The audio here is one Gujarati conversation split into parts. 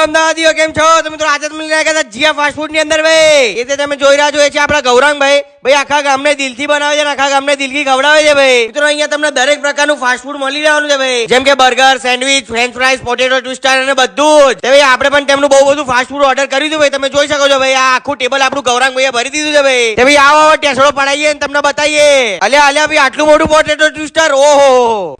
અમદાવાદીઓ કેમ છો? તો મિત્રો આજે તમને લાગ્યા હતા જીયા ફાસ્ટ ફૂડ ની અંદર ભાઈ. એ તે તમે જોઈ રહ્યા છો એ છે આપણા ગૌરાંગભાઈ. ભાઈ આખા ગામને દિલથી બનાવે છે અને આખા ગામને દિલથી ખવડાવે છે ભાઈ. મિત્રો અહીંયા તમને દરેક પ્રકારનું ફાસ્ટ ફૂડ મળી રહેવાનું છે ભાઈ. જેમ કે burger, sandwich, French fries, potato twister અને બધું જ. ભાઈ આપણે પણ તેમનું બહુ બધું ફાસ્ટ ફૂડ ઓર્ડર કર્યું હતું ભાઈ. તમે જોઈ શકો છો ભાઈ આ આખું ટેબલ આપણું ગૌરાંગભાઈએ ભરી દીધું છે ભાઈ. ભાઈ આવો ટેસડો પડાવીએ અને તમને બતાવીએ. અલ્યા ભાઈ આટલું મોટું પોટેટો ટ્વિસ્ટર, ઓહો.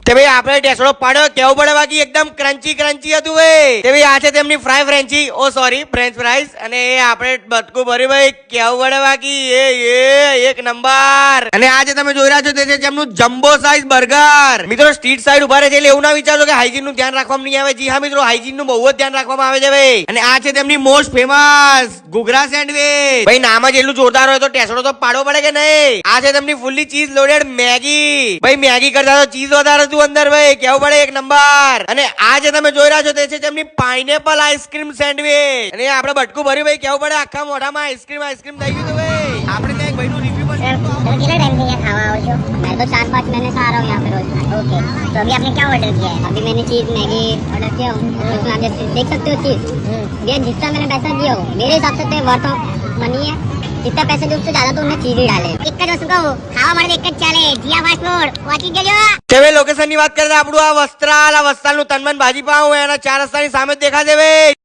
ભાઈ આપણે ટેસડો પાડ્યો કેવું પડે, બાકી એકદમ ક્રન્ચી હતું ભાઈ. ભાઈ આ છે તેમની ફ્રાય ફ્રેન્ચી, ઓ સોરી ફ્રેન્ચ ફ્રાઈઝ, અને એ આપણે બટકું ભર્યું ભાઈ કેવું પડે બાકી એ એક નંબર. અને આજે તમે જોઈ રહ્યા છો તે છે તેમનું જમ્બો સાઈઝ બર્ગર. મિત્રો સ્ટ્રીટ સાઈડ ઉભા રહે છે એટલે એવું ના વિચારજો કે હાઇજીન નું ધ્યાન રાખવામાં નહીં આવે. જી હા મિત્રો, હાઇજીન નું બહુ જ ધ્યાન રાખવામાં આવે છે ભાઈ. અને આ છે તેમની મોસ્ટ ફેમસ ઘૂઘરા સેન્ડવિચ. ભાઈ નામ જ એટલું જોરદાર હોય તો ટેસડો તો પાડવો પડે કે નહીં. આ છે તેમની ફુલ્લી ચીઝ લોડેડ મેગી. ભાઈ મેગી કરતા તો ચીઝ વધારે હતું અંદર ભાઈ, કેવું પડે એક નંબર. અને આ જે તમે જોઈ રહ્યા છો તે છે તેમની પાઇનેપલ આઈસ્ક્રીમ સેન્ડવિચ. અને આપણે બટકું ભર્યું ભાઈ કેવું પડે, આખા મોઢામાં આઈસ્ક્રીમ થઈ ગયું ભાઈ. આપણે ત્યાં એક ભાઈનું રિવ્યુ પણ कितना टाइम से यहाँ खावा आओ છો? मैं तो 4-5 महीने से आ रहा हूँ यहाँ पे रोज। ओके, तो अभी आपने क्या ऑर्डर किया है? अभी मैंने चीज मैगी ऑर्डर किया हूँ। उसमें आप जैसे देख सकते हो चीज, ये जितना मैंने पैसा दिया हो मेरे हिसाब से तो वर्थ ऑफ मनी है। जितना पैसे दो उससे ज्यादा तो उन्हें चीज ही डाले। एक જ વસ્તુ કહું, ખાવા માટે એક જ ચાલે, જીયા ફાસ્ટ ફૂડ પહોંચી જજો। હવે લોકેશન ની વાત કરીએ આપણું આ વસ્ત્રાલ નું તનમન ભાજી પાઉં એના 4 રસ્તાની સામે જ દેખાશે ભાઈ.